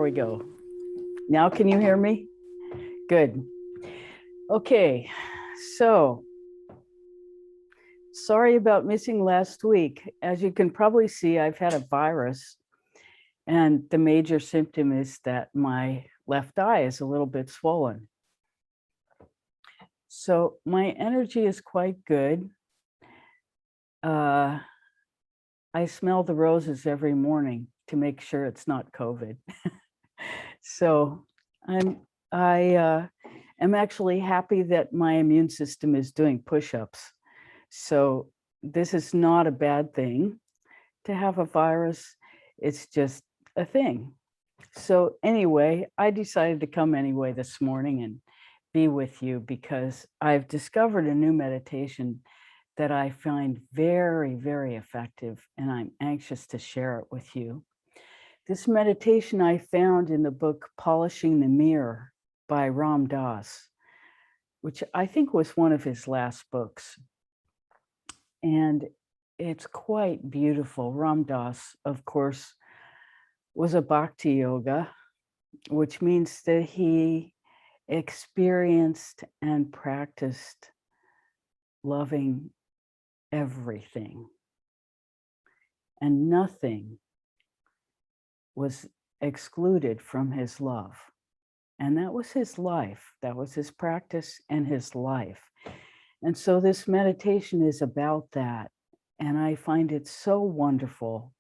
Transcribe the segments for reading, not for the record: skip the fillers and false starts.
we go. Now can you hear me? Good. Okay, so sorry about missing last week. As you can probably see, I've had a virus, and the major symptom is that my left eye is a little bit swollen. So my energy is quite good. I smell the roses every morning to make sure it's not COVID. So I am actually happy that my immune system is doing push-ups. So this is not a bad thing to have a virus. It's just a thing. So anyway, I decided to come anyway this morning and be with you because I've discovered a new meditation that I find very, very effective, and I'm anxious to share it with you. This meditation I found in the book Polishing the Mirror by Ram Dass, which I think was one of his last books. And it's quite beautiful. Ram Dass, of course, was a bhakti yoga, which means that he experienced and practiced loving everything. And nothing was excluded from his love. And that was his life. That was his practice and his life. And so this meditation is about that. And I find it so wonderful.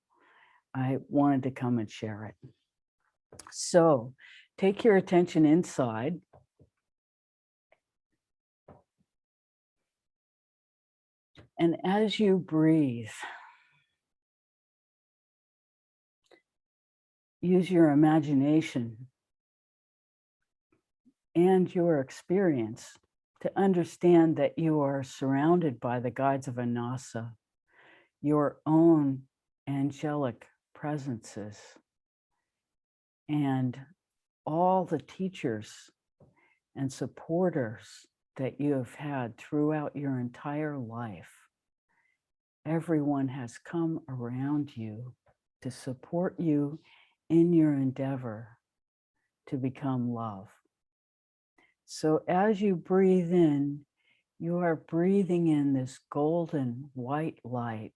I wanted to come and share it. So take your attention inside. And as you breathe, use your imagination and your experience to understand that you are surrounded by the guides of Annassa, your own angelic presences, and all the teachers and supporters that you have had throughout your entire life. Everyone has come around you to support you in your endeavor to become love. So as you breathe in, you are breathing in this golden white light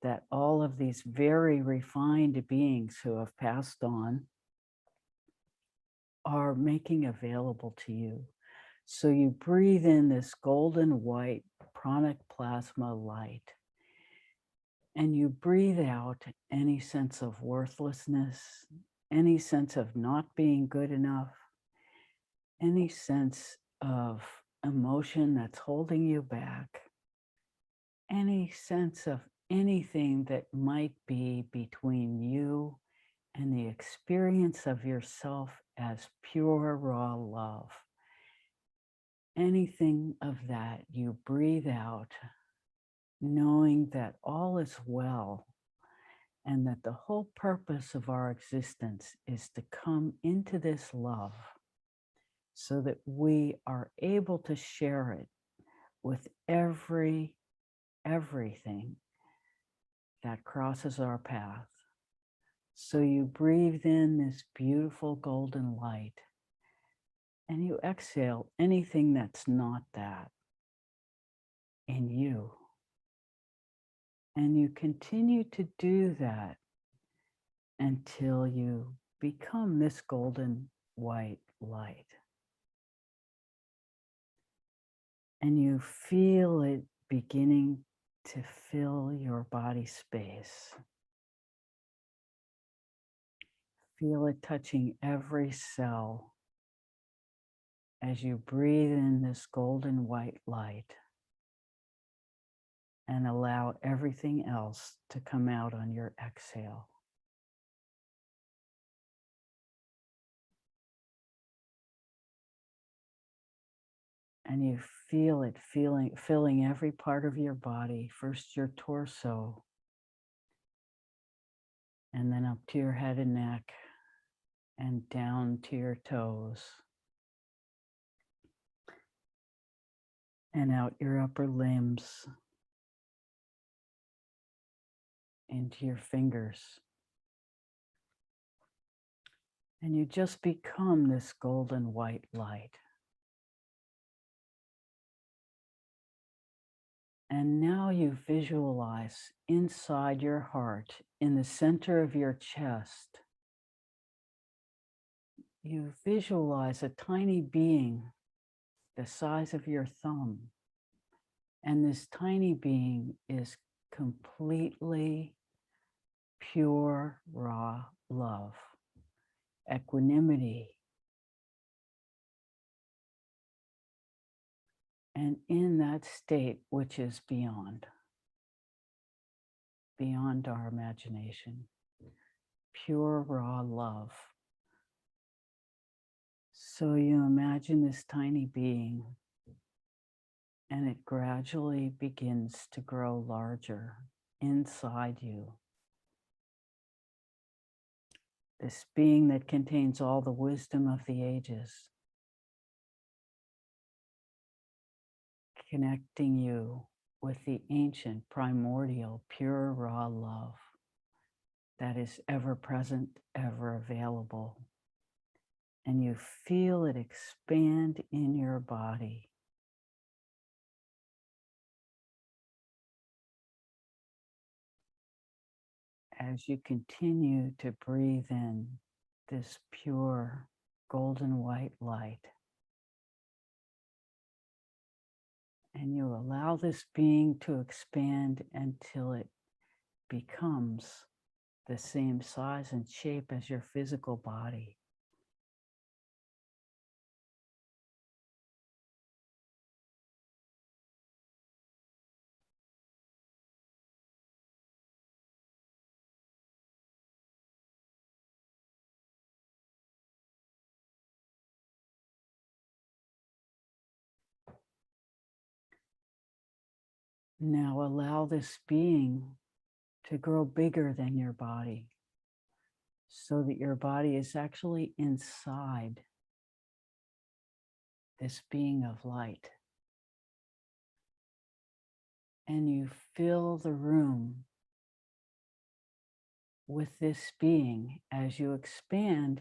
that all of these very refined beings who have passed on are making available to you. So you breathe in this golden white pranic plasma light, and you breathe out any sense of worthlessness, any sense of not being good enough, any sense of emotion that's holding you back, any sense of anything that might be between you and the experience of yourself as pure, raw love. Anything of that you breathe out, knowing that all is well and that the whole purpose of our existence is to come into this love so that we are able to share it with everything that crosses our path. So you breathe in this beautiful golden light and you exhale anything that's not that in you. And you continue to do that until you become this golden white light. And you feel it beginning to fill your body space. Feel it touching every cell as you breathe in this golden white light and allow everything else to come out on your exhale. And you feel it filling every part of your body, first your torso, and then up to your head and neck, and down to your toes, and out your upper limbs, into your fingers, And you just become this golden white light. And now you visualize inside your heart, in the center of your chest, you visualize a tiny being the size of your thumb. And this tiny being is completely pure, raw love, equanimity. And in that state, which is beyond our imagination, pure, raw love. So you imagine this tiny being, and it gradually begins to grow larger inside you. This being that contains all the wisdom of the ages, connecting you with the ancient, primordial, pure, raw love that is ever present, ever available. And you feel it expand in your body. As you continue to breathe in this pure, golden white light. And you allow this being to expand until it becomes the same size and shape as your physical body. Now allow this being to grow bigger than your body, so that your body is actually inside this being of light. And you fill the room with this being as you expand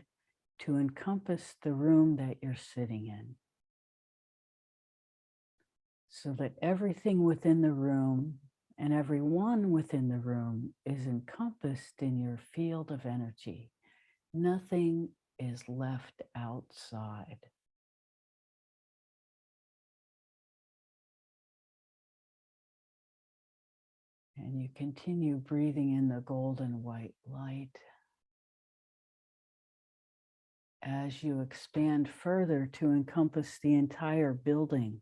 to encompass the room that you're sitting in. So that everything within the room and everyone within the room is encompassed in your field of energy. Nothing is left outside. And you continue breathing in the golden white light as you expand further to encompass the entire building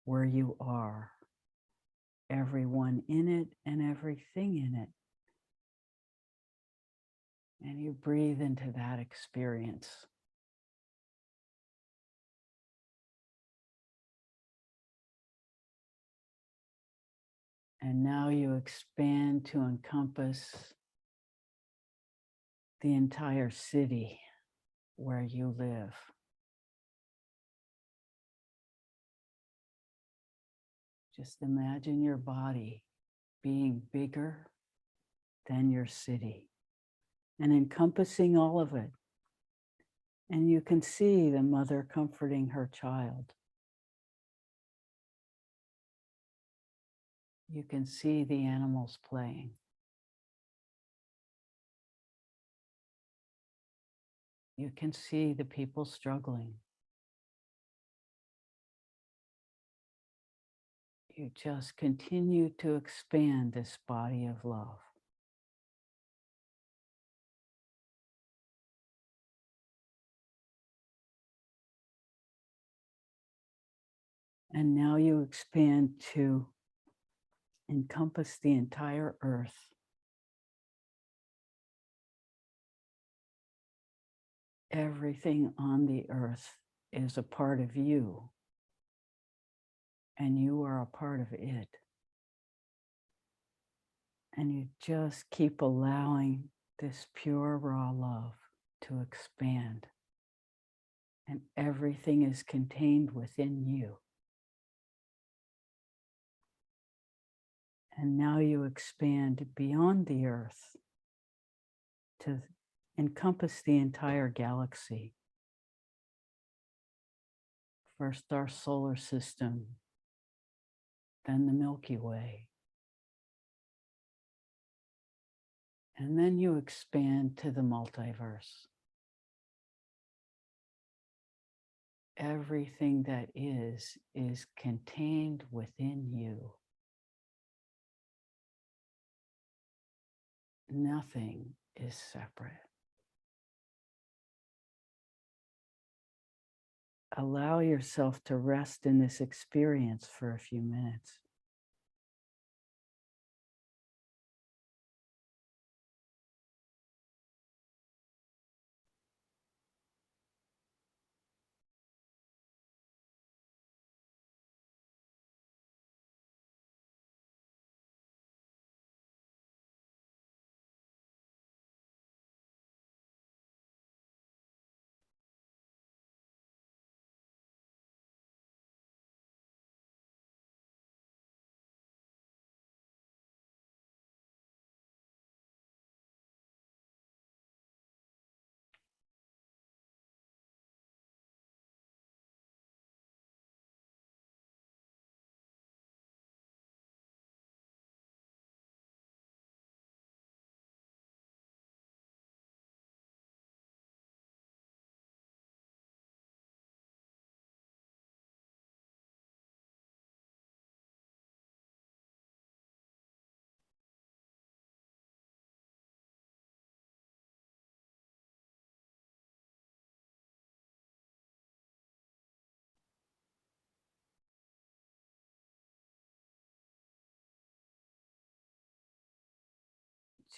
where you are, everyone in it and everything in it. And you breathe into that experience. And now you expand to encompass the entire city where you live. Just imagine your body being bigger than your city and encompassing all of it. And you can see the mother comforting her child. You can see the animals playing. You can see the people struggling. You just continue to expand this body of love. And now you expand to encompass the entire earth. Everything on the earth is a part of you, and you are a part of it. And you just keep allowing this pure, raw love to expand. And everything is contained within you. And now you expand beyond the earth to encompass the entire galaxy. First our solar system, then the Milky Way. And then you expand to the multiverse. Everything that is contained within you. Nothing is separate. Allow yourself to rest in this experience for a few minutes.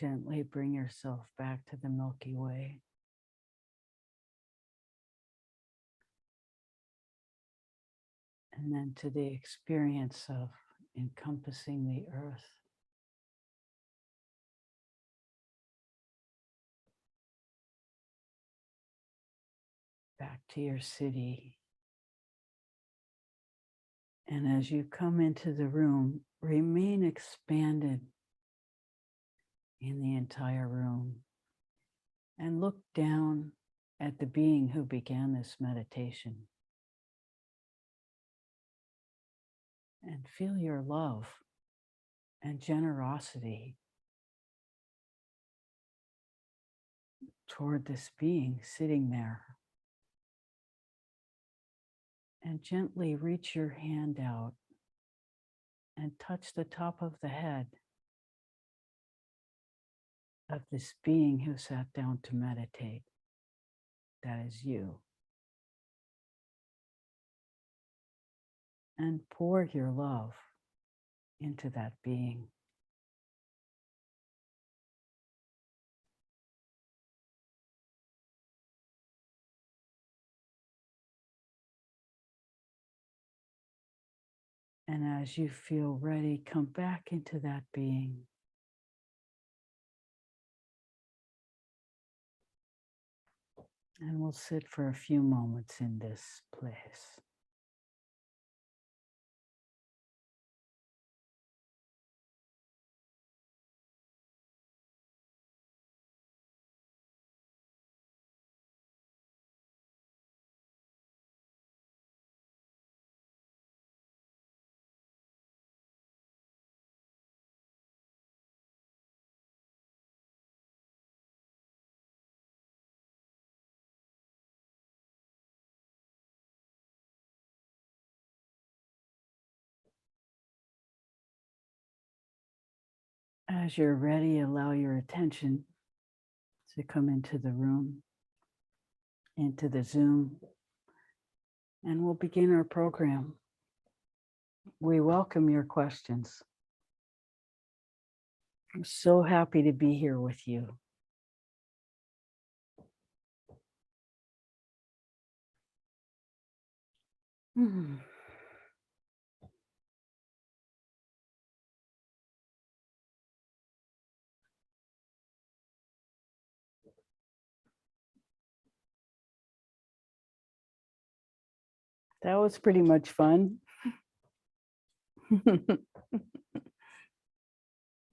Gently bring yourself back to the Milky Way. And then to the experience of encompassing the earth. Back to your city. And as you come into the room, remain expanded in the entire room and look down at the being who began this meditation and feel your love and generosity toward this being sitting there. And gently reach your hand out and touch the top of the head of this being who sat down to meditate. That is you. And pour your love into that being. And as you feel ready, come back into that being. And we'll sit for a few moments in this place. As you're ready, allow your attention to come into the room, into the Zoom, and we'll begin our program. We welcome your questions. I'm so happy to be here with you. That was pretty much fun.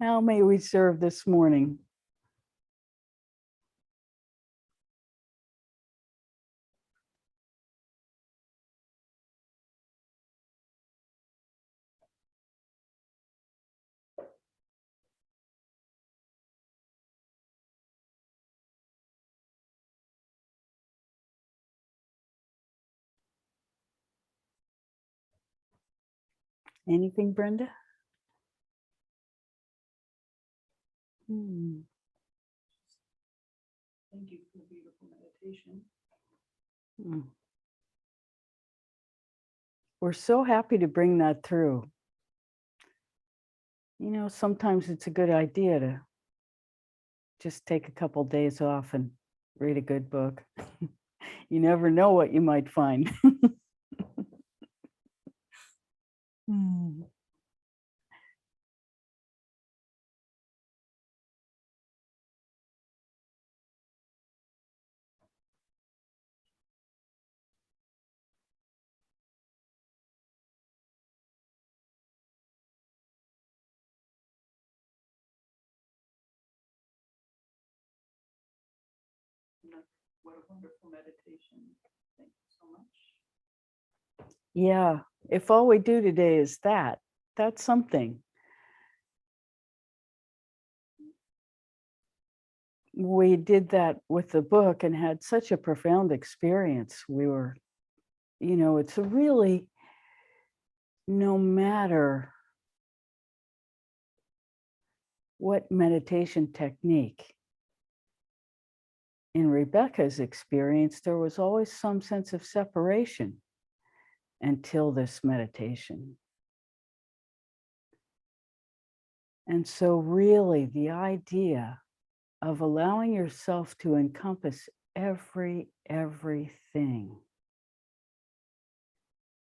How may we serve this morning? Anything, Brenda? Hmm. Thank you for the beautiful meditation. Hmm. We're so happy to bring that through. You know, sometimes it's a good idea to just take a couple days off and read a good book. You never know what you might find. Hmm. What a wonderful meditation. Thank you so much. Yeah, if all we do today is that, that's something. We did that with the book and had such a profound experience. We were, you know, it's a really, no matter what meditation technique, in Rebecca's experience, there was always some sense of separation until this meditation. And so really the idea of allowing yourself to encompass everything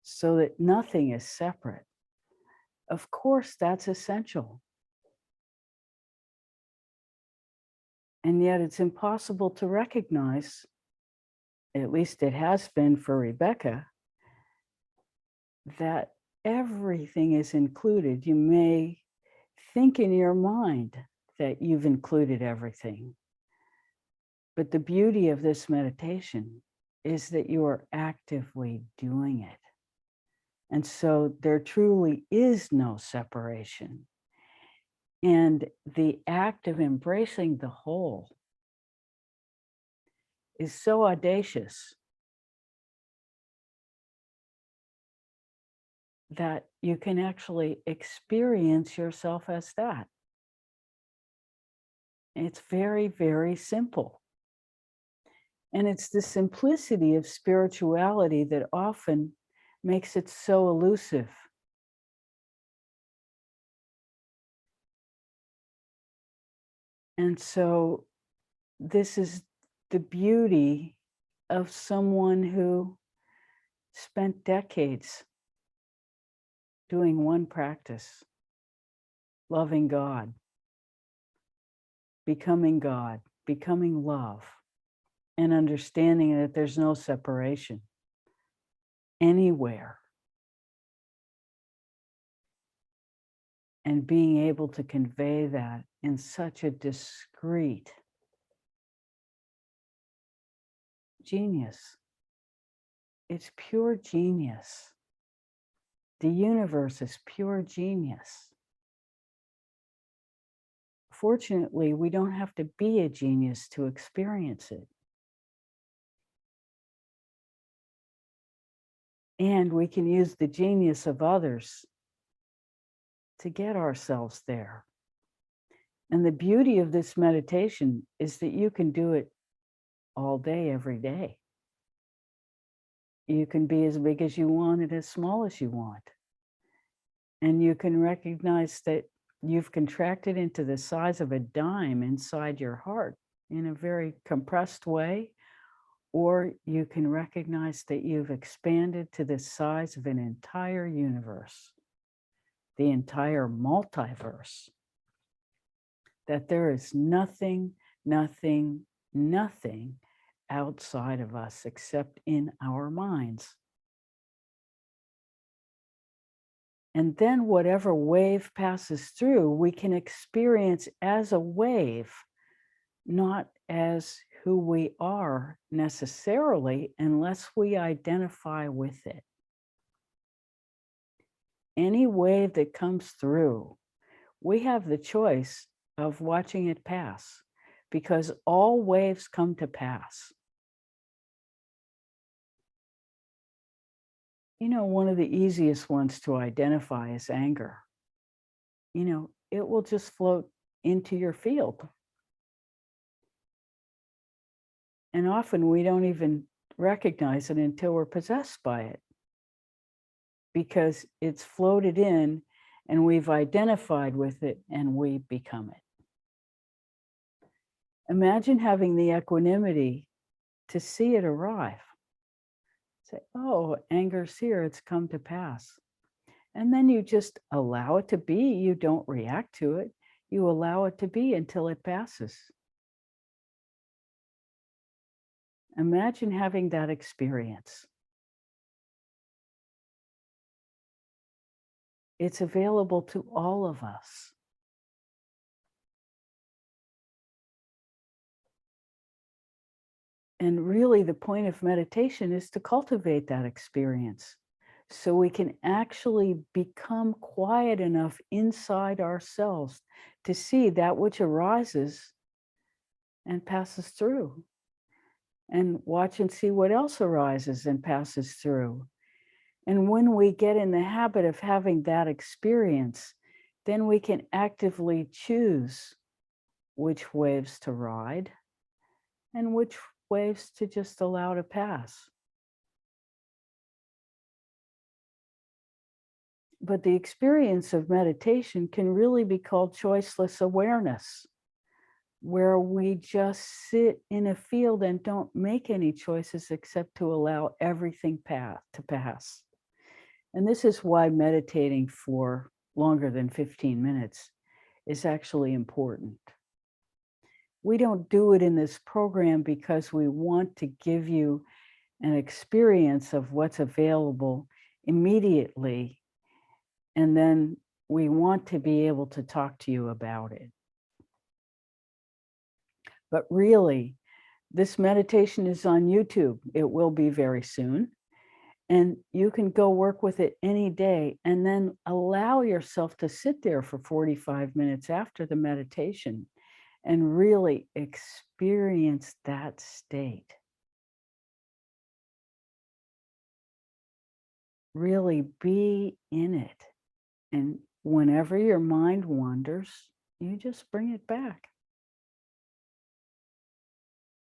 so that nothing is separate. Of course, that's essential. And yet it's impossible to recognize, at least it has been for Rebecca, that everything is included. You may think in your mind that you've included everything, but the beauty of this meditation is that you are actively doing it. And so there truly is no separation. And the act of embracing the whole is so audacious that you can actually experience yourself as that. It's very, very simple. And it's the simplicity of spirituality that often makes it so elusive. And so this is the beauty of someone who spent decades doing one practice, loving God, becoming love, and understanding that there's no separation anywhere. And being able to convey that in such a discreet genius. It's pure genius. The universe is pure genius. Fortunately, we don't have to be a genius to experience it. And we can use the genius of others to get ourselves there. And the beauty of this meditation is that you can do it all day, every day. You can be as big as you want and as small as you want. And you can recognize that you've contracted into the size of a dime inside your heart in a very compressed way, or you can recognize that you've expanded to the size of an entire universe, the entire multiverse, that there is nothing, nothing, nothing outside of us except in our minds. And then whatever wave passes through, we can experience as a wave, not as who we are necessarily, unless we identify with it. Any wave that comes through, we have the choice of watching it pass, because all waves come to pass. One of the easiest ones to identify is anger. It will just float into your field. And often we don't even recognize it until we're possessed by it, because it's floated in and we've identified with it and we become it. Imagine having the equanimity to see it arrive. Say, oh, anger's here, it's come to pass. And then you just allow it to be. You don't react to it. You allow it to be until it passes. Imagine having that experience. It's available to all of us. And really, the point of meditation is to cultivate that experience so we can actually become quiet enough inside ourselves to see that which arises and passes through, and watch and see what else arises and passes through. And when we get in the habit of having that experience, then we can actively choose which waves to ride and which waves to just allow to pass. But the experience of meditation can really be called choiceless awareness, where we just sit in a field and don't make any choices except to allow everything to pass. And this is why meditating for longer than 15 minutes is actually important. We don't do it in this program because we want to give you an experience of what's available immediately, and then we want to be able to talk to you about it. But really, this meditation is on YouTube. It will be very soon. And you can go work with it any day and then allow yourself to sit there for 45 minutes after the meditation and really experience that state. Really be in it. And whenever your mind wanders, you just bring it back.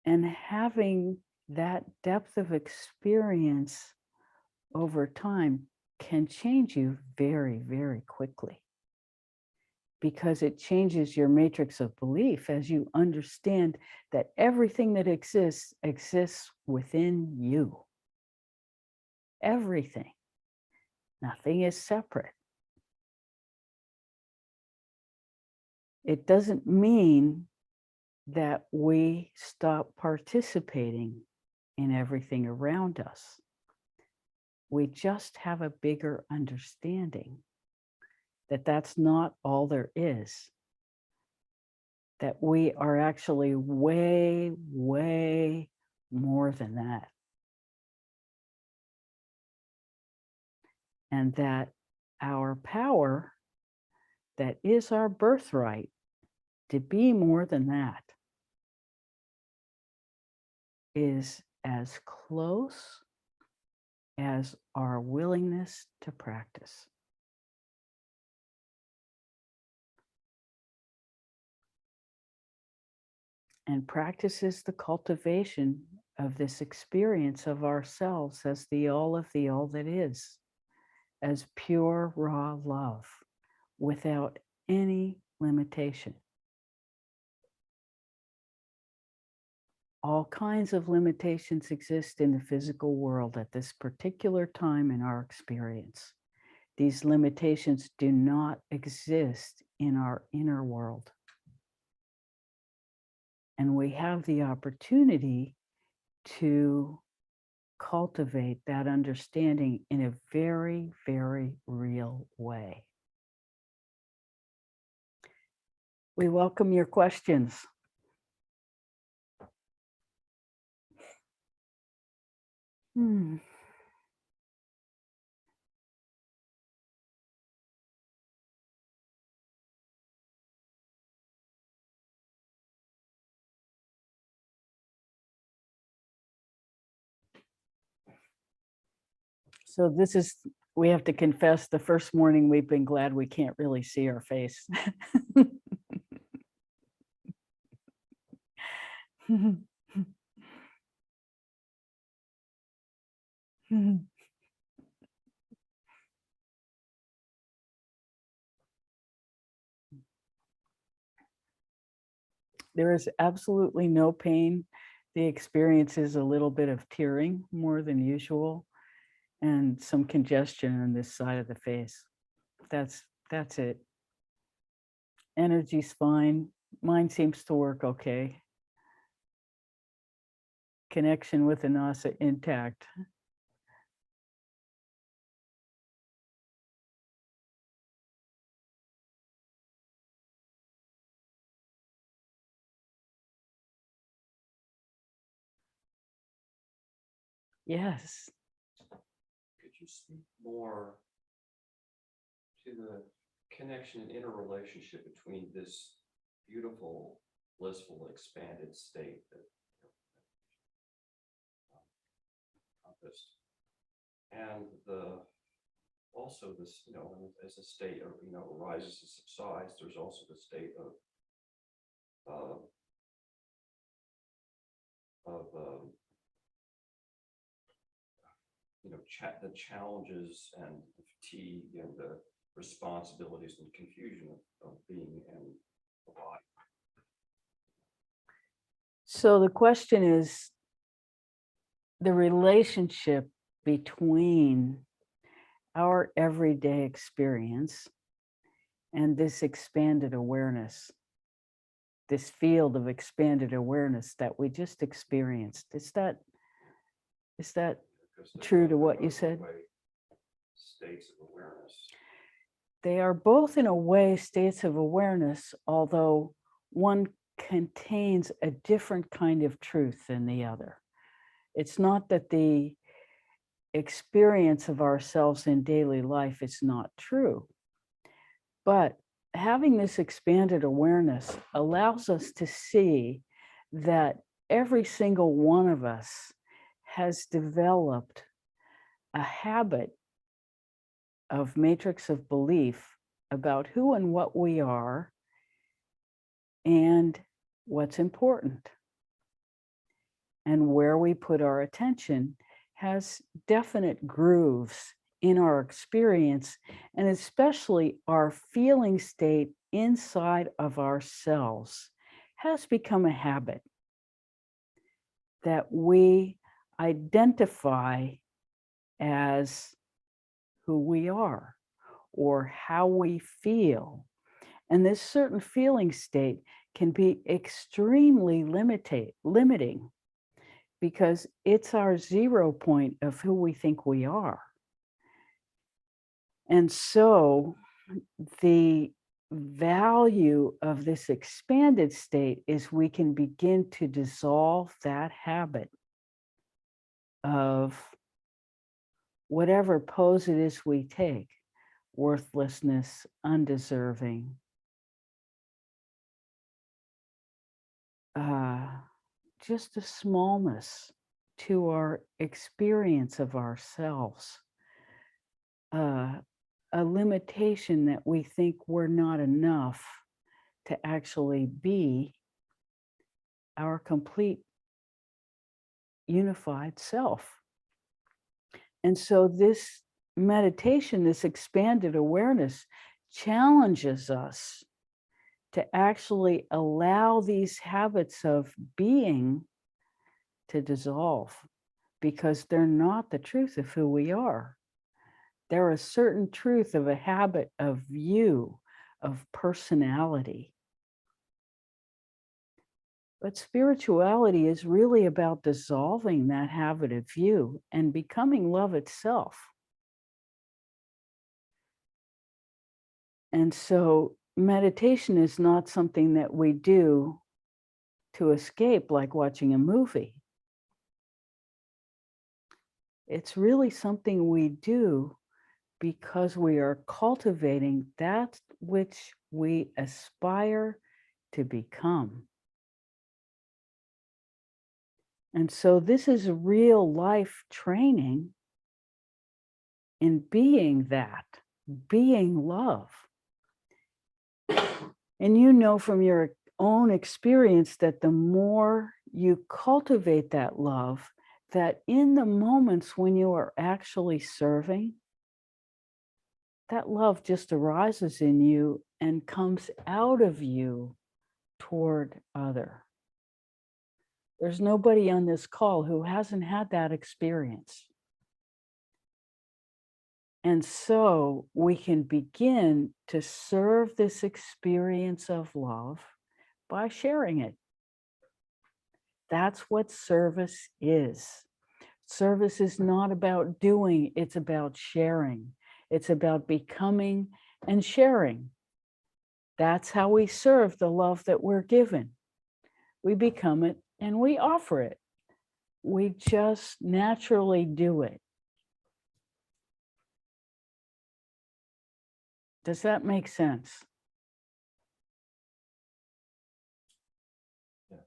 And having that depth of experience over time can change you very, very quickly, because it changes your matrix of belief as you understand that everything that exists within you. Everything. Nothing is separate. It doesn't mean that we stop participating in everything around us. We just have a bigger understanding that that's not all there is. That we are actually way, way more than that. And that our power, that is our birthright, to be more than that, is as close as our willingness to practice. And practice is the cultivation of this experience of ourselves as the all of the all that is, as pure, raw love, without any limitation. All kinds of limitations exist in the physical world at this particular time in our experience. These limitations do not exist in our inner world. And we have the opportunity to cultivate that understanding in a very, very real way. We welcome your questions. So this is, we have to confess, the first morning we've been glad we can't really see our face. There is absolutely no pain. The experience is a little bit of tearing more than usual and some congestion on this side of the face. That's it. Energy's fine. Mine seems to work okay. Connection with Annassa intact. Yes. Could you speak more to the connection and interrelationship between this beautiful, blissful, expanded state that encompassed, and the also this, as a state of, arises and subsides, there's also the state uh, of the challenges and the fatigue and the responsibilities and confusion of being in the body. So the question is the relationship between our everyday experience and this expanded awareness, this field of expanded awareness that we just experienced. Is that true to what you said? States of awareness. They are both in a way states of awareness, although one contains a different kind of truth than the other. It's not that the experience of ourselves in daily life is not true, but having this expanded awareness allows us to see that every single one of us has developed a habit of matrix of belief about who and what we are and what's important. And where we put our attention has definite grooves in our experience, and especially our feeling state inside of ourselves has become a habit that we identify as who we are or how we feel. And this certain feeling state can be extremely limiting because it's our 0 point of who we think we are. And so the value of this expanded state is we can begin to dissolve that habit of whatever pose it is we take, worthlessness, undeserving, just a smallness to our experience of ourselves, a limitation that we think we're not enough to actually be our complete unified self. And so this meditation, this expanded awareness, challenges us to actually allow these habits of being to dissolve, because they're not the truth of who we are. They're a certain truth of a habit of view, of personality. But spirituality is really about dissolving that habit of view and becoming love itself. And so meditation is not something that we do to escape like watching a movie. It's really something we do because we are cultivating that which we aspire to become. And so this is real life training in being that, being love. And you know from your own experience that the more you cultivate that love, that in the moments when you are actually serving, that love just arises in you and comes out of you toward other. There's nobody on this call who hasn't had that experience. And so we can begin to serve this experience of love by sharing it. That's what service is. Service is not about doing, it's about sharing. It's about becoming and sharing. That's how we serve the love that we're given. We become it and we offer it. We just naturally do it. Does that make sense? Yes.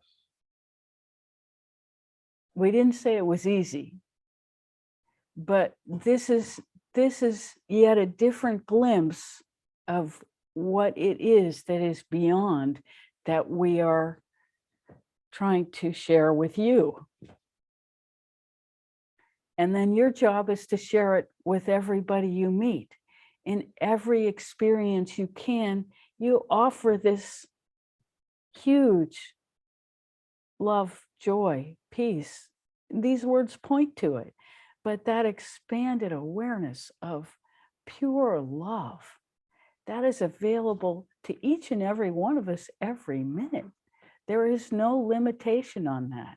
We didn't say it was easy, but this is yet a different glimpse of what it is that is beyond that we are trying to share with you. And then your job is to share it with everybody you meet. In every experience you can, you offer this huge love, joy, peace. These words point to it, but that expanded awareness of pure love, that is available to each and every one of us every minute. There is no limitation on that.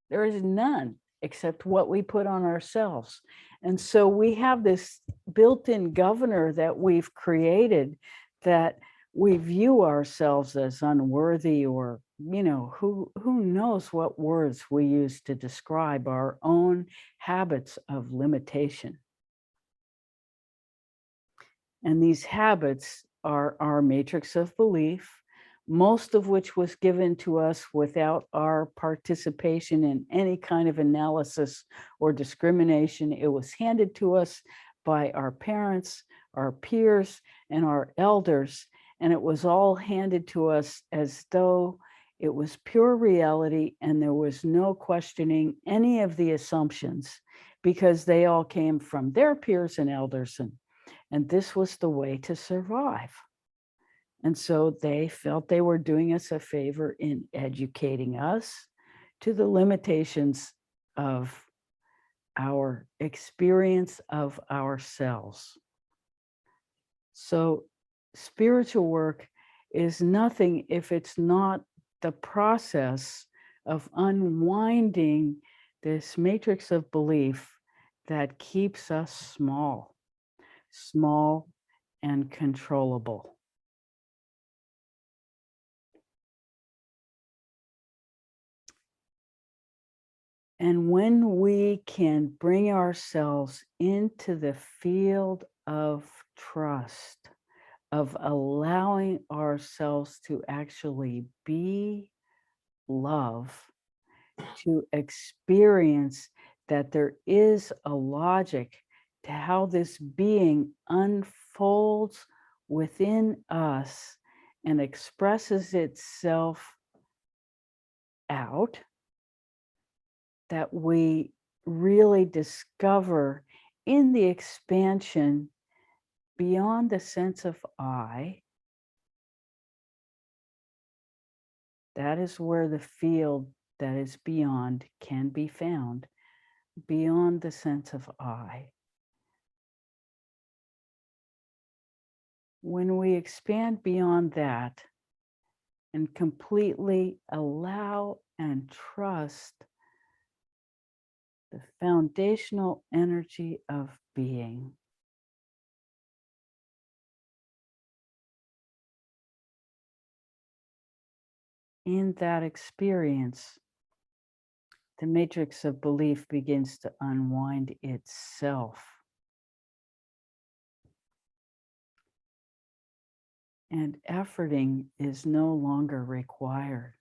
There is none except what we put on ourselves. And so we have this built-in governor that we've created, that we view ourselves as unworthy, or, you know, who knows what words we use to describe our own habits of limitation. And these habits are our matrix of belief, most of which was given to us without our participation in any kind of analysis or discrimination. It was handed to us by our parents, our peers, and our elders, and it was all handed to us as though it was pure reality and there was no questioning any of the assumptions, because they all came from their peers and elders, and this was the way to survive. And so they felt they were doing us a favor in educating us to the limitations of our experience of ourselves. So spiritual work is nothing if it's not the process of unwinding this matrix of belief that keeps us small and controllable. And when we can bring ourselves into the field of trust, of allowing ourselves to actually be love, to experience that there is a logic to how this being unfolds within us and expresses itself out, that we really discover in the expansion beyond the sense of I. That is where the field that is beyond can be found, beyond the sense of I. When we expand beyond that and completely allow and trust the foundational energy of being, in that experience, the matrix of belief begins to unwind itself. And efforting is no longer required.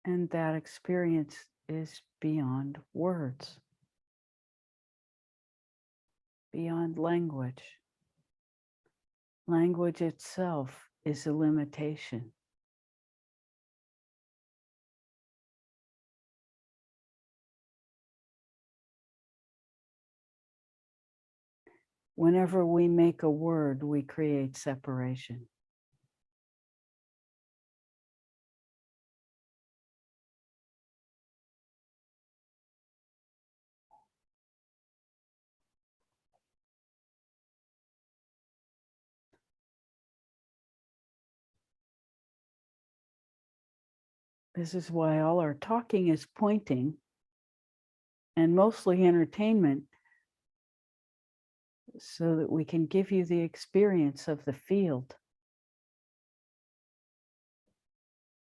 And that experience is beyond words, beyond language. Language itself is a limitation. Whenever we make a word, we create separation. This is why all our talking is pointing and mostly entertainment, so that we can give you the experience of the field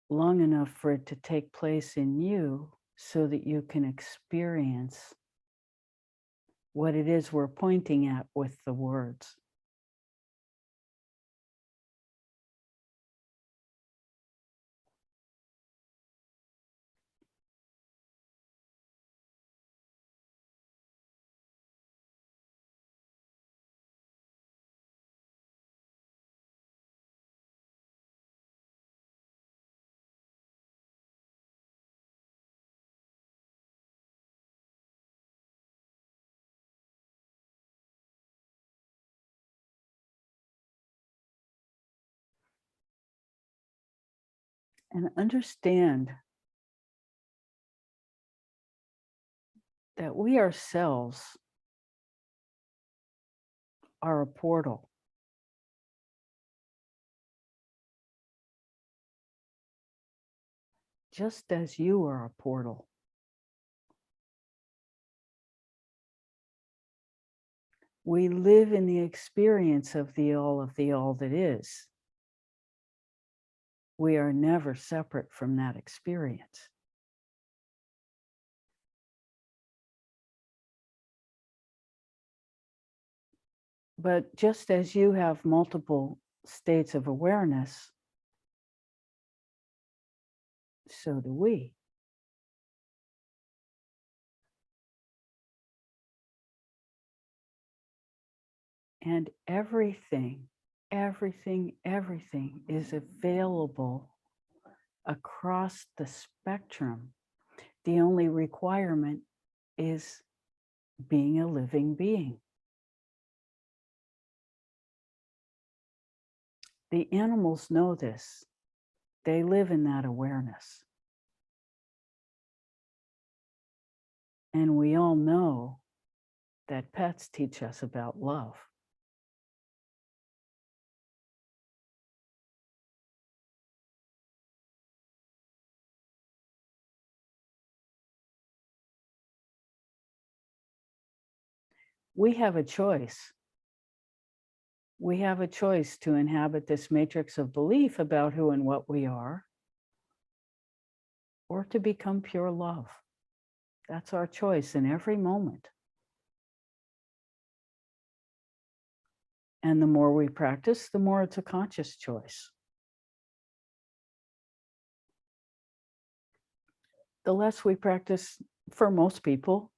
long enough for it to take place in you so that you can experience what it is we're pointing at with the words. And understand that we ourselves are a portal. Just as you are a portal. We live in the experience of the all that is. We are never separate from that experience. But just as you have multiple states of awareness, so do we. And everything is available across the spectrum. The only requirement is being a living being. The animals know this. They live in that awareness. And we all know that pets teach us about love. We have a choice. We have a choice to inhabit this matrix of belief about who and what we are, or to become pure love. That's our choice in every moment. And the more we practice, the more it's a conscious choice. The less we practice, for most people,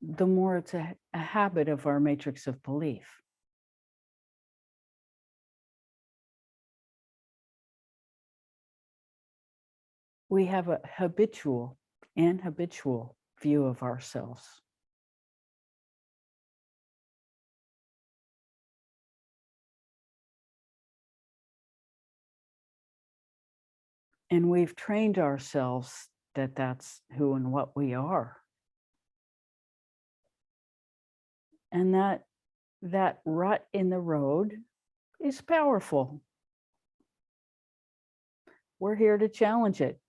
the more it's a habit of our matrix of belief. We have a habitual view of ourselves. And we've trained ourselves that that's who and what we are. And that rut in the road is powerful. We're here to challenge it.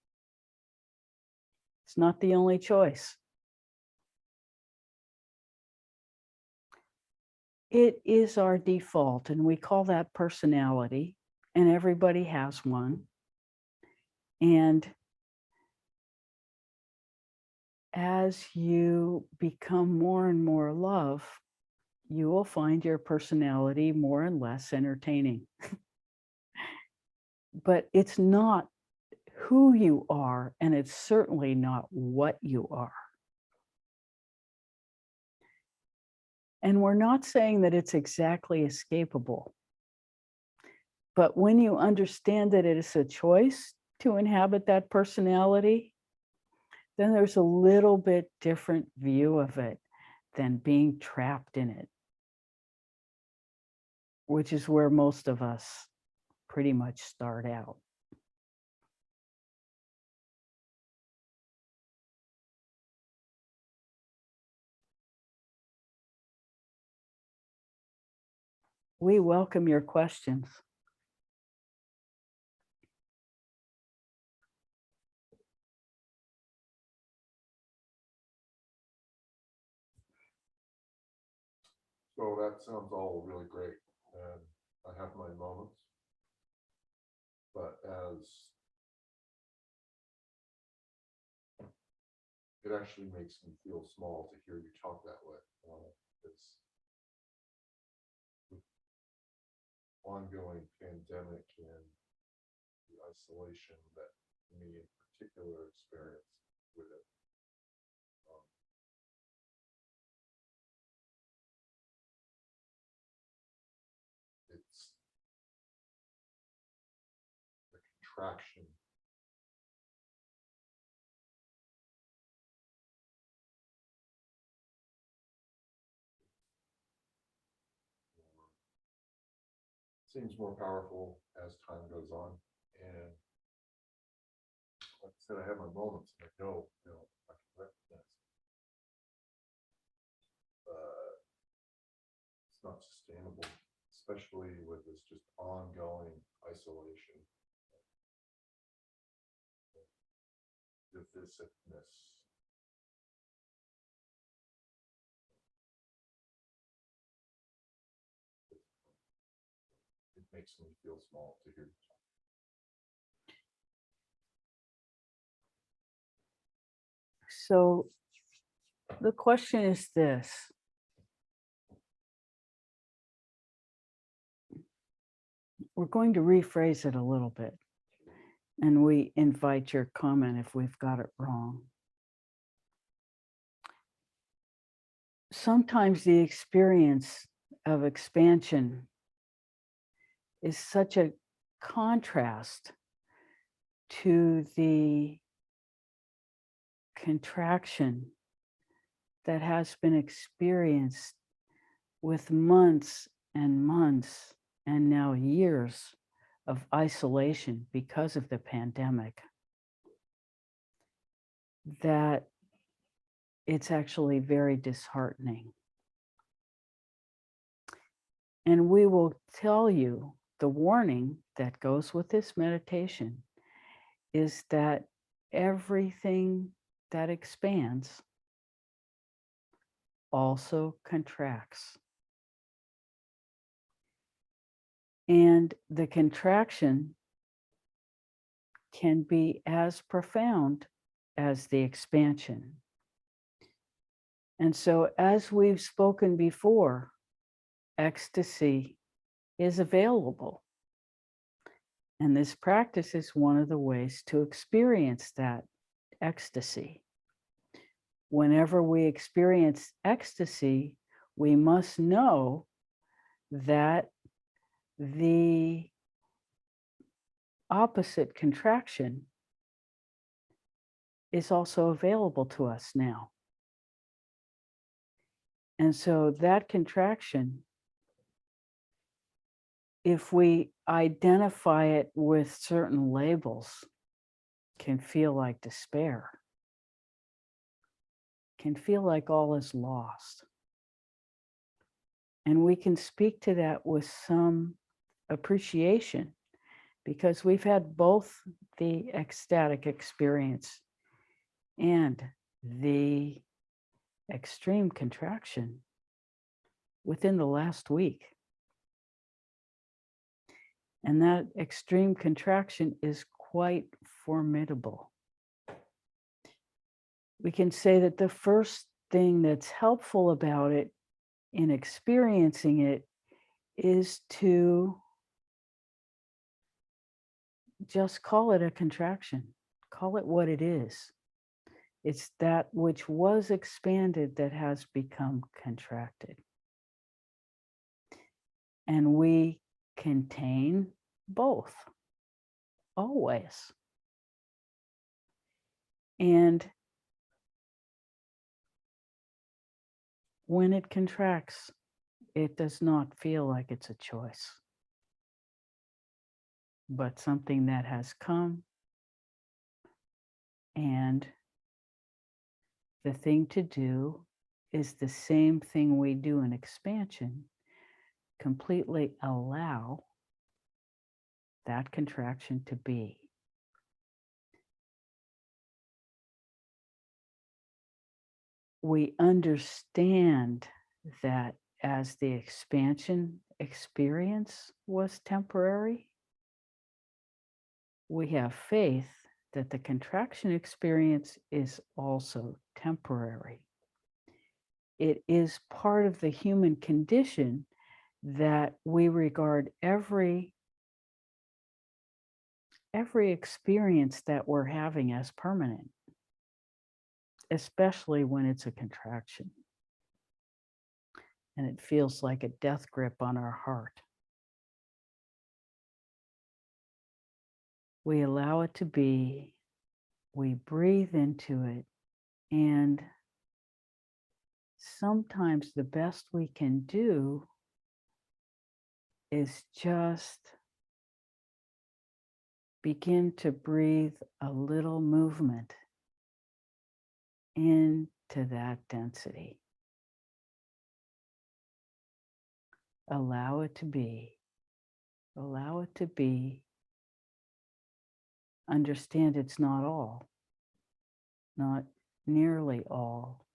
It's not the only choice. It is our default, and we call that personality, and everybody has one. And as you become more and more love, you will find your personality more and less entertaining. But it's not who you are, and it's certainly not what you are. And we're not saying that it's exactly escapable. But when you understand that it is a choice to inhabit that personality, then there's a little bit different view of it than being trapped in it, which is where most of us pretty much start out. We welcome your questions. So that sounds all really great, and I have my moments. But as it actually makes me feel small to hear you talk that way. It's ongoing pandemic and the isolation that me in particular experience with it. Um, it's the contraction. Seems more powerful as time goes on, and like I said, I have my moments, and I know, I can recognize it. It's not sustainable, especially with this just ongoing isolation, divisiveness. It makes me feel small to hear you talk. So the question is this. We're going to rephrase it a little bit, and we invite your comment if we've got it wrong. Sometimes the experience of expansion is such a contrast to the contraction that has been experienced with months and months and now years of isolation because of the pandemic, that it's actually very disheartening. And we will tell you the warning that goes with this meditation is that everything that expands also contracts. And the contraction can be as profound as the expansion. And so, as we've spoken before, ecstasy is available. And this practice is one of the ways to experience that ecstasy. Whenever we experience ecstasy, we must know that the opposite contraction is also available to us now. And so that contraction, if we identify it with certain labels, can feel like despair, can feel like all is lost. And we can speak to that with some appreciation because we've had both the ecstatic experience and the extreme contraction within the last week. And that extreme contraction is quite formidable. We can say that the first thing that's helpful about it in experiencing it is to just call it a contraction. Call it what it is. It's that which was expanded that has become contracted. And we contain both, always. And when it contracts, it does not feel like it's a choice, but something that has come. And the thing to do is the same thing we do in expansion. Completely allow that contraction to be. We understand that as the expansion experience was temporary, we have faith that the contraction experience is also temporary. It is part of the human condition that we regard every experience that we're having as permanent, especially when it's a contraction. And it feels like a death grip on our heart. We allow it to be, we breathe into it, and sometimes the best we can do is just begin to breathe a little movement into that density. Allow it to be. Allow it to be. Understand it's not all, not nearly all.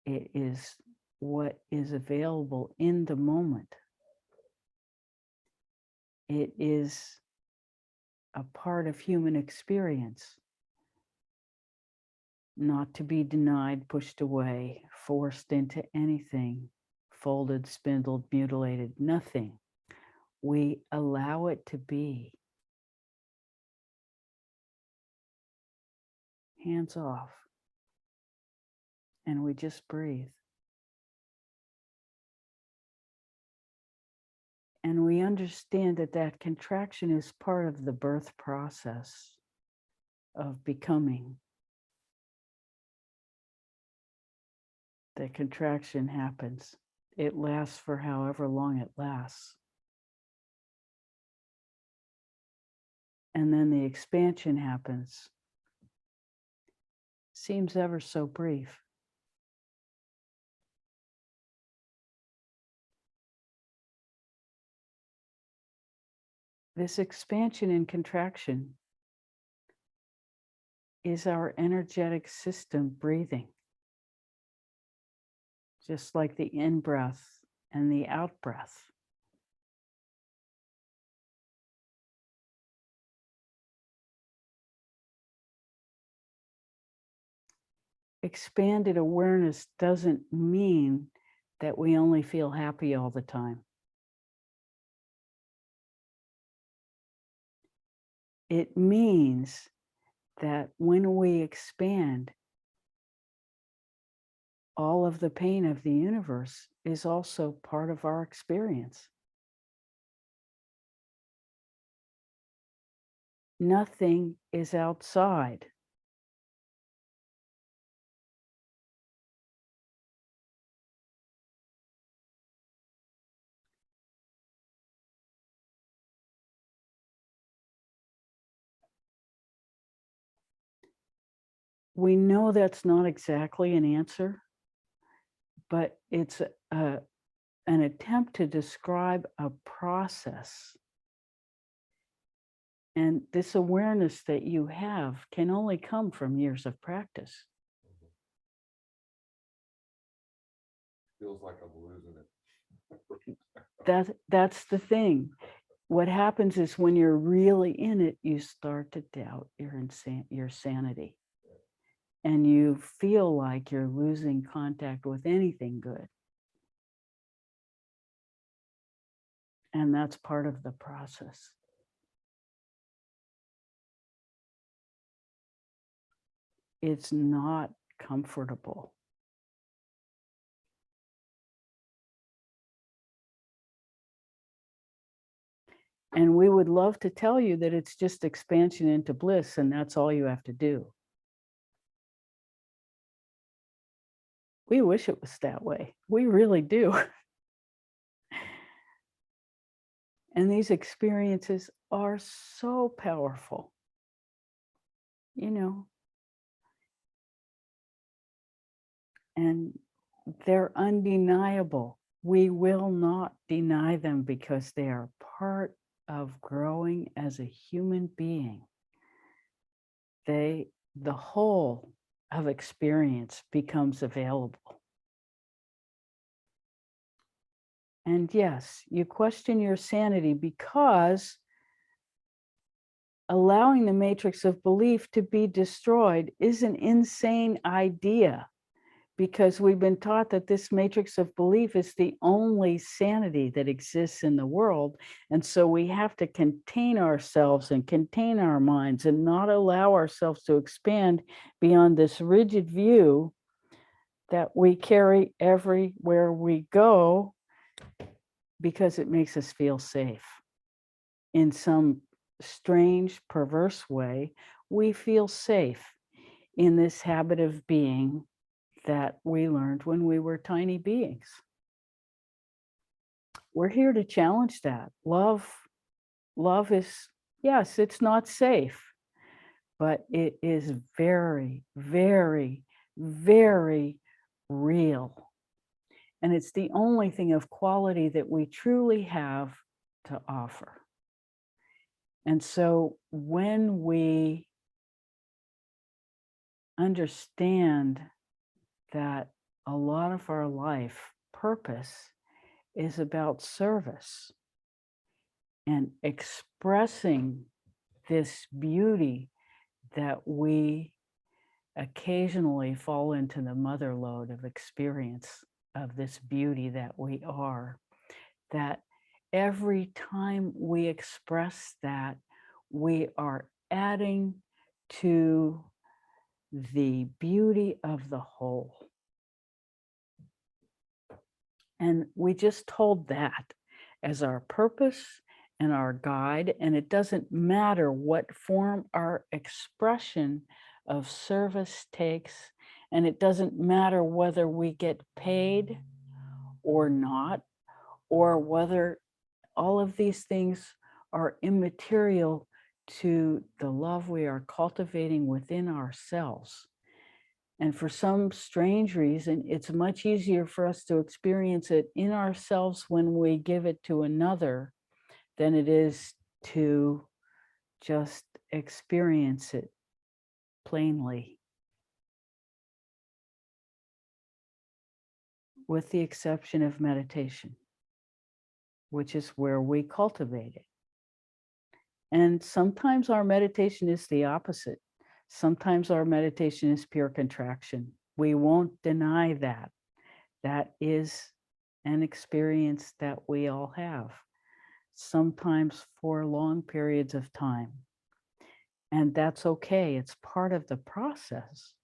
It is what is available in the moment. It is a part of human experience, not to be denied, pushed away, forced into anything, folded, spindled, mutilated, nothing. We allow it to be. Hands off. And we just breathe. And we understand that that contraction is part of the birth process of becoming. The contraction happens. It lasts for however long it lasts. And then the expansion happens. Seems ever so brief. This expansion and contraction is our energetic system breathing. Just like the in-breath and the out-breath. Expanded awareness doesn't mean that we only feel happy all the time. It means that when we expand, all of the pain of the universe is also part of our experience. Nothing is outside. We know that's not exactly an answer, but it's an attempt to describe a process. And this awareness that you have can only come from years of practice. Feels like I'm losing it. That's the thing. What happens is when you're really in it, you start to doubt your sanity. And you feel like you're losing contact with anything good. And that's part of the process. it's not comfortable. And we would love to tell you that it's just expansion into bliss and that's all you have to do. We wish it was that way. We really do. And these experiences are so powerful. You know, and they're undeniable. We will not deny them because they are part of growing as a human being. The whole of experience becomes available. And yes, you question your sanity because allowing the matrix of belief to be destroyed is an insane idea, because we've been taught that this matrix of belief is the only sanity that exists in the world. And so we have to contain ourselves and contain our minds and not allow ourselves to expand beyond this rigid view that we carry everywhere we go, because it makes us feel safe. In some strange, perverse way, we feel safe in this habit of being that we learned when we were tiny beings. We're here to challenge that. Love is, yes, it's not safe, but it is very, very, very real. And it's the only thing of quality that we truly have to offer. And so when we understand that a lot of our life purpose is about service and expressing this beauty, that we occasionally fall into the mother lode of experience of this beauty that we are, that every time we express that, we are adding to the beauty of the whole. And we just hold that as our purpose and our guide. And it doesn't matter what form our expression of service takes. And it doesn't matter whether we get paid or not, or whether all of these things are immaterial to the love we are cultivating within ourselves. And for some strange reason, it's much easier for us to experience it in ourselves when we give it to another than it is to just experience it plainly, with the exception of meditation, which is where we cultivate it. And sometimes our meditation is the opposite. Sometimes our meditation is pure contraction. We won't deny that. That is an experience that we all have, sometimes for long periods of time. And that's okay. It's part of the process.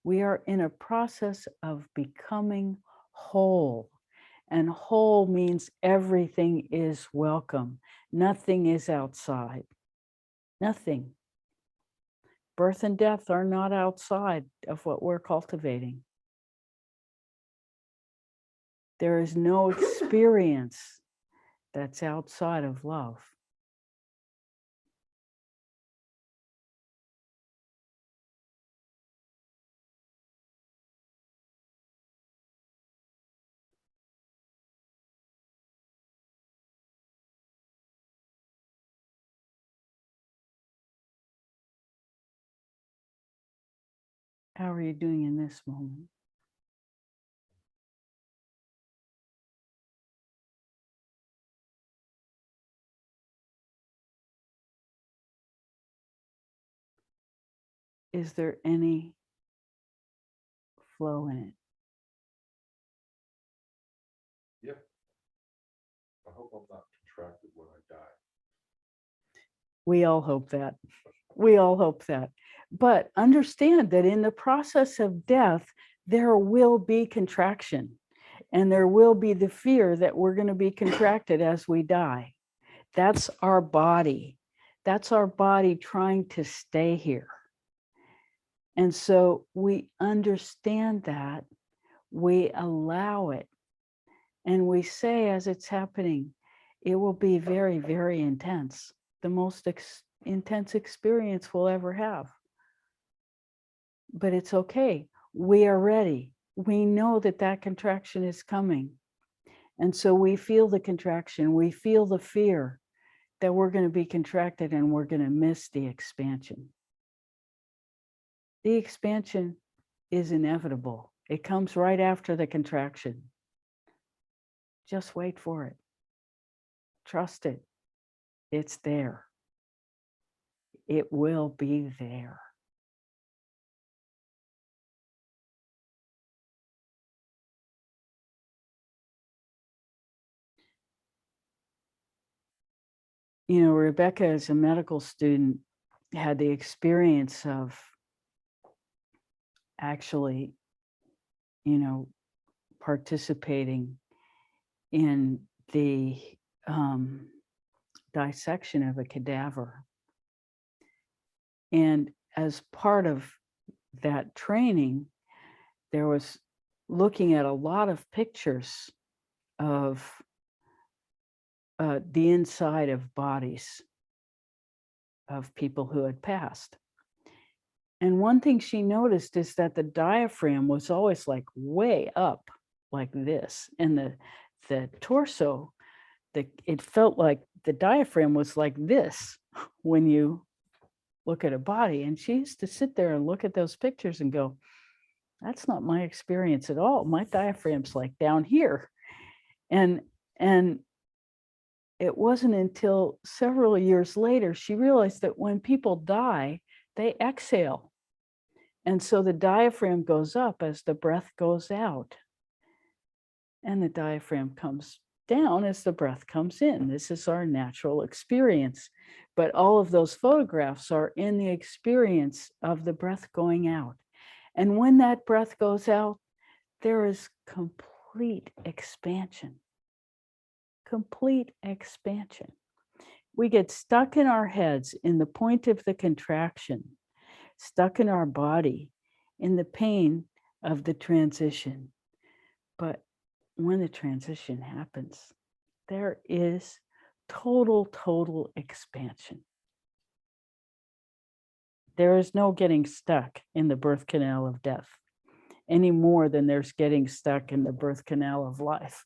We are in a process of becoming whole. And whole means everything is welcome. Nothing is outside. Nothing. Birth and death are not outside of what we're cultivating. There is no experience that's outside of love. How are you doing in this moment? Is there any flow in it? Yep. I hope I'm not contracted when I die. We all hope that. We all hope that. But understand that in the process of death, there will be contraction, and there will be the fear that we're going to be contracted as we die. That's our body. That's our body trying to stay here. And so we understand that, we allow it, and we say as it's happening, it will be very, very intense, the most intense experience we'll ever have. But it's okay. We are ready. We know that that contraction is coming. And so we feel the contraction, we feel the fear that we're going to be contracted and we're going to miss the expansion. The expansion is inevitable. It comes right after the contraction. Just wait for it. Trust it. It's there. It will be there. You know, Rebecca, as a medical student, had the experience of actually, you know, participating in the dissection of a cadaver. And as part of that training, there was looking at a lot of pictures of the inside of bodies of people who had passed. And one thing she noticed is that the diaphragm was always like way up like this. And the torso, it felt like the diaphragm was like this when you look at a body. And she used to sit there and look at those pictures and go, that's not my experience at all. My diaphragm's like down here. And it wasn't until several years later she realized that when people die, they exhale. And so the diaphragm goes up as the breath goes out. And the diaphragm comes down as the breath comes in. This is our natural experience. But all of those photographs are in the experience of the breath going out. And when that breath goes out, there is complete expansion. Complete expansion. We get stuck in our heads in the point of the contraction, stuck in our body in the pain of the transition. But when the transition happens, there is total expansion. There is no getting stuck in the birth canal of death any more than there's getting stuck in the birth canal of life.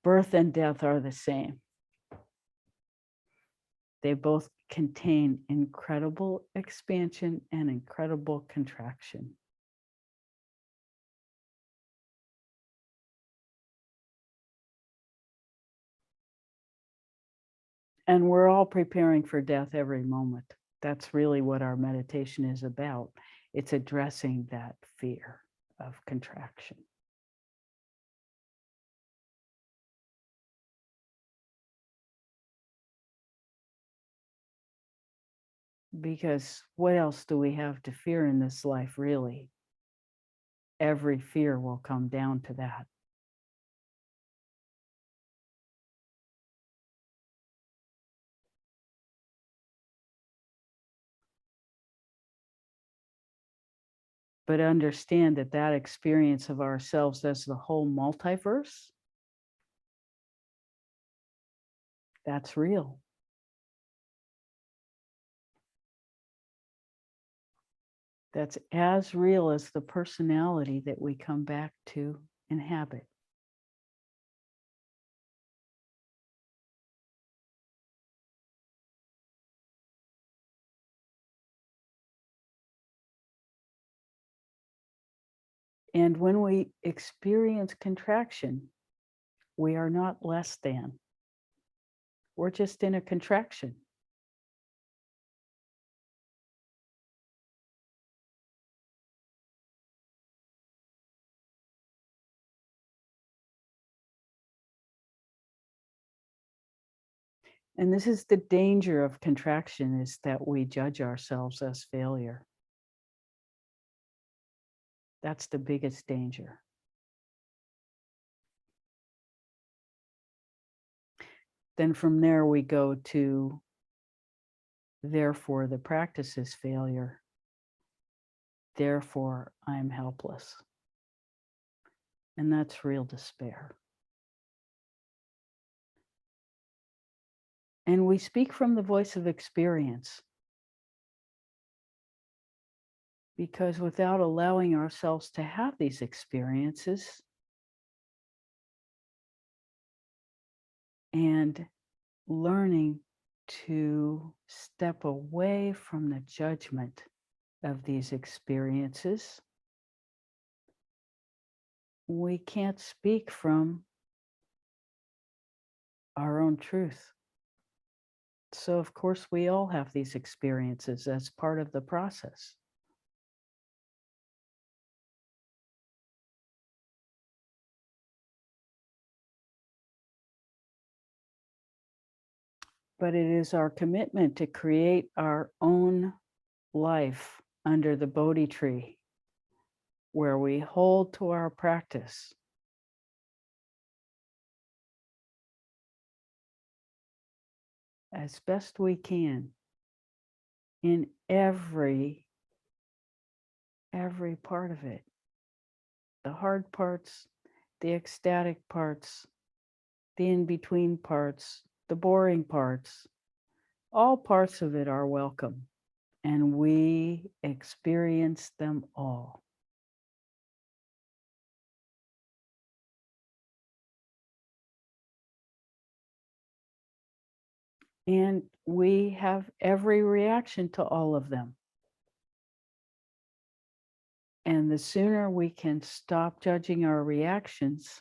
Birth and death are the same. They both contain incredible expansion and incredible contraction. And we're all preparing for death every moment. That's really what our meditation is about. It's addressing that fear of contraction. Because what else do we have to fear in this life, really? Every fear will come down to that. But understand that that experience of ourselves as the whole multiverse, that's real. That's as real as the personality that we come back to inhabit. And when we experience contraction, we are not less than. We're just in a contraction. And this is the danger of contraction, is that we judge ourselves as failure. That's the biggest danger. Then from there we go to, therefore the practice is failure. Therefore I'm helpless. And that's real despair. And we speak from the voice of experience, because without allowing ourselves to have these experiences and learning to step away from the judgment of these experiences, we can't speak from our own truth. So of course we all have these experiences as part of the process. But it is our commitment to create our own life under the Bodhi tree, where we hold to our practice as best we can in every part of it. The hard parts, the ecstatic parts, the in-between parts, the boring parts, all parts of it are welcome, and we experience them all. And we have every reaction to all of them. And the sooner we can stop judging our reactions,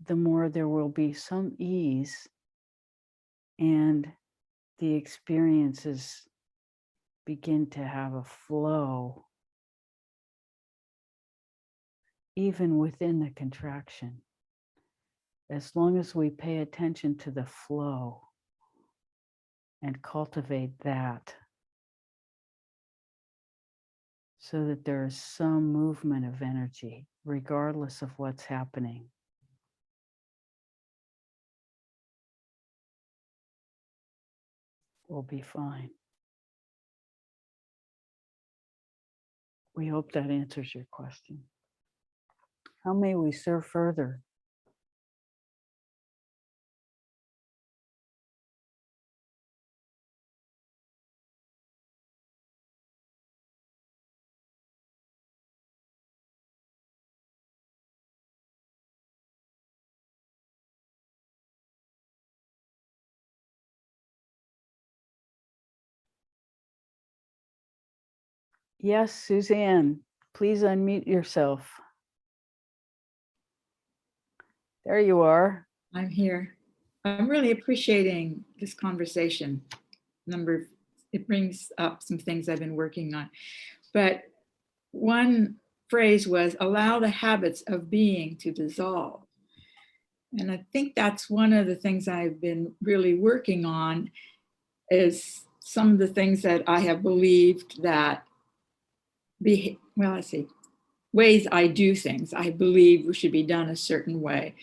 the more there will be some ease, and the experiences begin to have a flow, even within the contraction. As long as we pay attention to the flow and cultivate that, so that there is some movement of energy, regardless of what's happening. We'll be fine. We hope that answers your question. How may we serve further? Yes, Suzanne, please unmute yourself. There you are. I'm here. I'm really appreciating this conversation. It brings up some things I've been working on. But one phrase was, allow the habits of being to dissolve. And I think that's one of the things I've been really working on, is some of the things that I have believed that ways I do things, I believe should be done a certain way.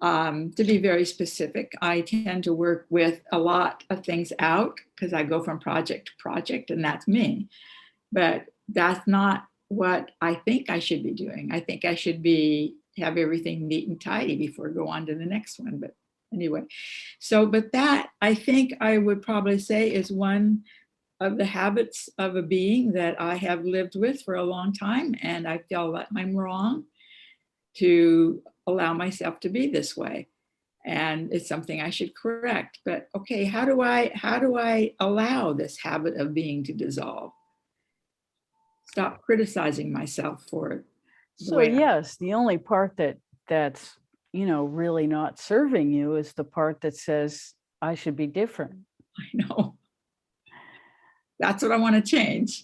To be very specific, I tend to work with a lot of things out because I go from project to project, and that's me. But that's not what I think I should be doing. I think I should have everything neat and tidy before I go on to the next one. But anyway, but that I think I would probably say is one of the habits of a being that I have lived with for a long time. And I feel that I'm wrong to allow myself to be this way. And it's something I should correct. But okay, how do I allow this habit of being to dissolve? Stop criticizing myself for it. So yes, the only part that's really not serving you is the part that says I should be different. I know. That's what I want to change.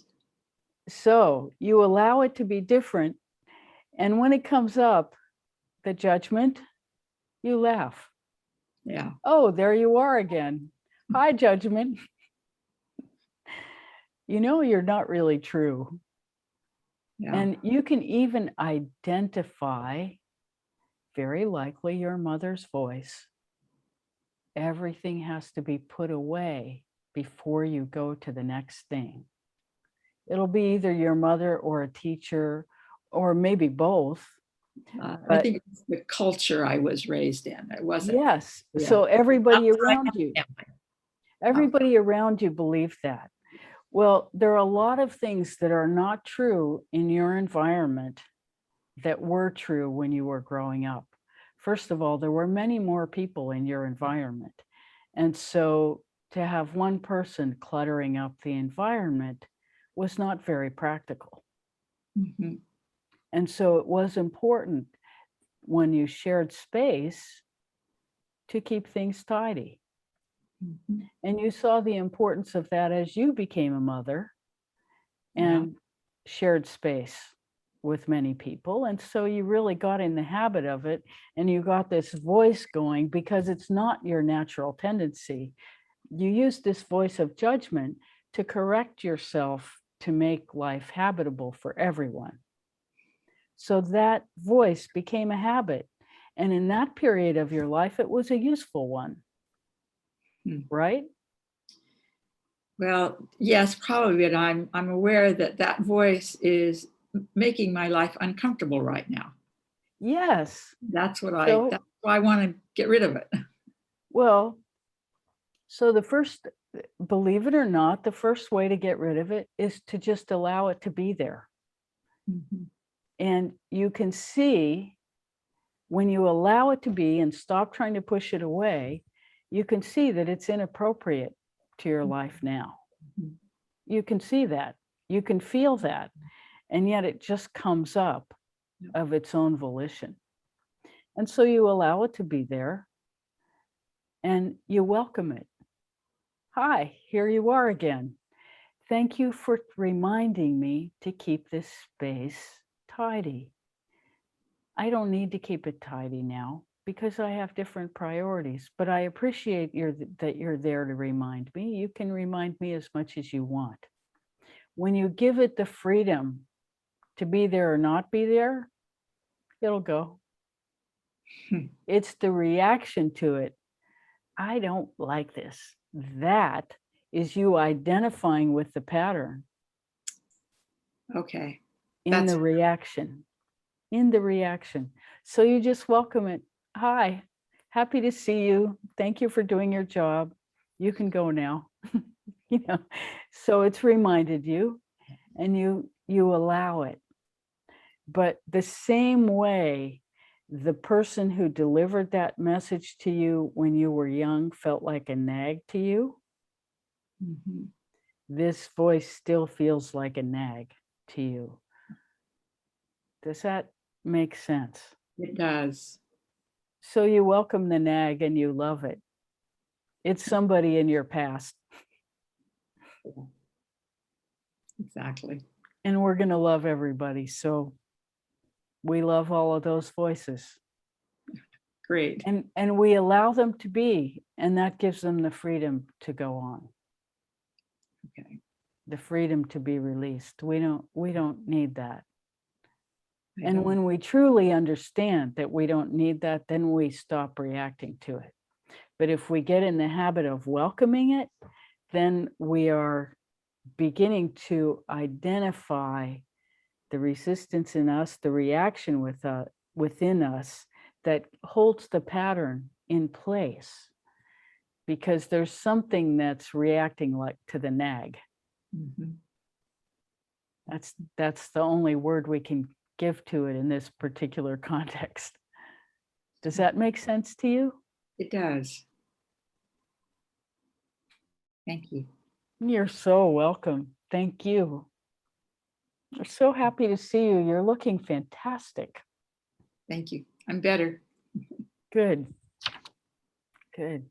So you allow it to be different. And when it comes up, the judgment, you laugh. Yeah. Oh, there you are again. Hi, judgment. You know, you're not really true. Yeah. And you can even identify, very likely, your mother's voice. Everything has to be put away before you go to the next thing. It'll be either your mother or a teacher, or maybe both. I But think it's the culture I was raised in. It wasn't. yes, Yeah. so everybody Outside around my you, family. everybody around you believed that. Well, there are a lot of things that are not true in your environment that were true when you were growing up. First of all, there were many more people in your environment. And so to have one person cluttering up the environment was not very practical. Mhm. And so it was important when you shared space to keep things tidy. Mhm. And you saw the importance of that as you became a mother and shared space with many people. And so you really got in the habit of it, and you got this voice going because it's not your natural tendency. You use this voice of judgment to correct yourself to make life habitable for everyone. So that voice became a habit. And in that period of your life, it was a useful one, right? Well, yes, probably, but I'm aware that that voice is making my life uncomfortable right now. Yes. That's why So, I want to get rid of it. well, so the first, believe it or not, the first way to get rid of it is to just allow it to be there. Mhm. And you can see when you allow it to be and stop trying to push it away, you can see that it's inappropriate to your life now. Mhm. You can see that, you can feel that, and yet it just comes up of its own volition. And so you allow it to be there and you welcome it. Hi, here you are again. Thank you for reminding me to keep this space tidy. I don't need to keep it tidy now because I have different priorities, but I appreciate that you're there to remind me. You can remind me as much as you want. When you give it the freedom to be there or not be there, it'll go. It's the reaction to it. I don't like this. That is you identifying with the pattern Okay. in the reaction. In the reaction. So you just welcome it. Hi, happy to see you. Thank you for doing your job. You can go now. You know, so it's reminded you, and you allow it. But the same way the person who delivered that message to you when you were young felt like a nag to you, Mhm. this voice still feels like a nag to you. Does that make sense? It does. So you welcome the nag and you love it. It's somebody in your past, Exactly. and we're going to love everybody. So we love all of those voices, Great. and we allow them to be, and that gives them the freedom to go on, Okay. the freedom to be released. We don't need that. I And don't- when we truly understand that we don't need that, then we stop reacting to it. But if we get in the habit of welcoming it, then we are beginning to identify the resistance in us, the reaction within us that holds the pattern in place, because there's something that's reacting like to the nag. Mhm. That's the only word we can give to it in this particular context. Does that make sense to you? It does. Thank you. You're so welcome. Thank you. We're so happy to see you. You're looking fantastic. Thank you. I'm better. Good. Good.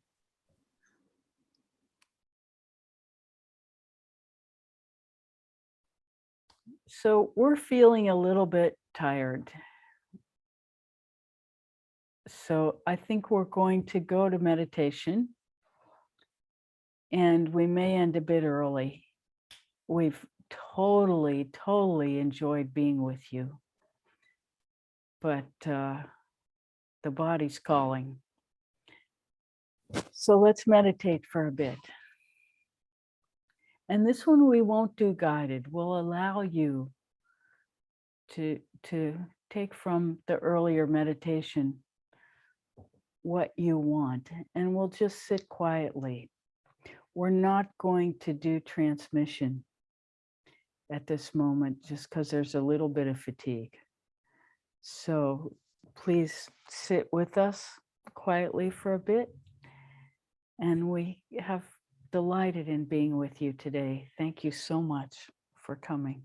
So we're feeling a little bit tired. So I think we're going to go to meditation, and we may end a bit early. We've totally enjoyed being with you, but the body's calling. So let's meditate for a bit. And this one we won't do guided. We'll allow you to take from the earlier meditation what you want, and we'll just sit quietly. We're not going to do transmission at this moment just because there's a little bit of fatigue. So please sit with us quietly for a bit. And we have delighted in being with you today. Thank you so much for coming.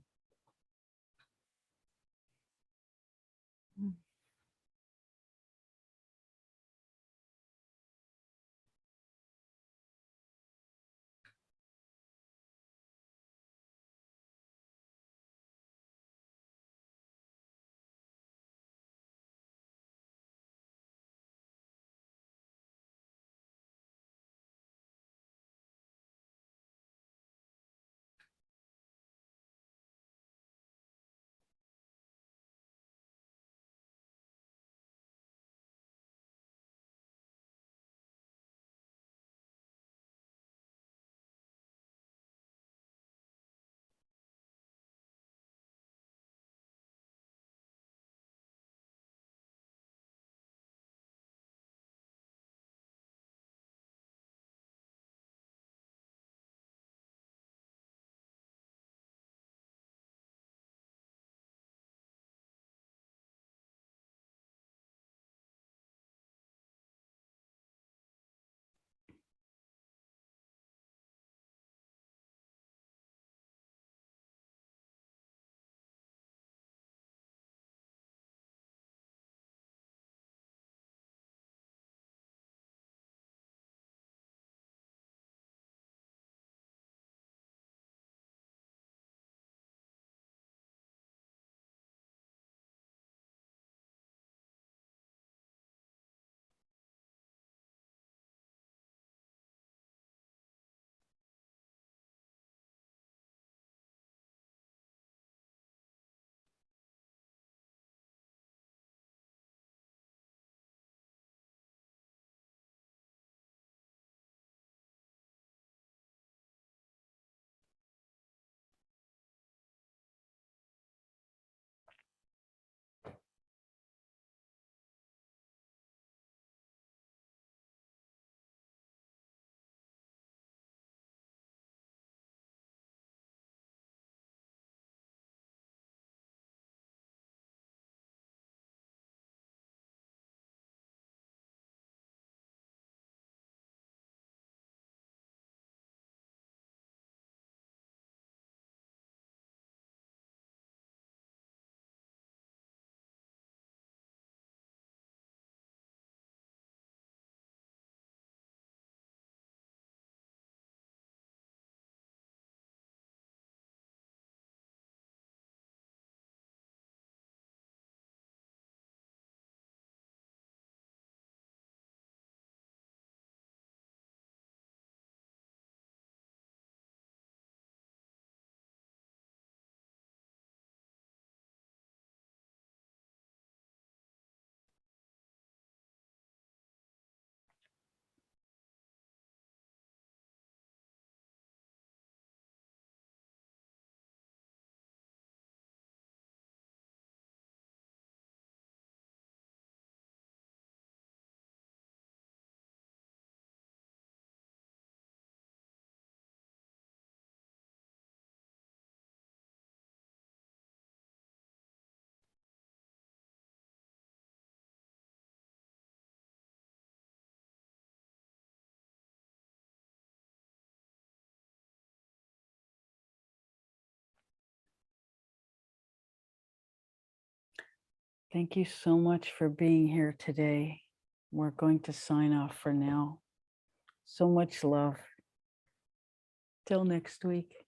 Thank you so much for being here today. We're going to sign off for now. So much love. Till next week.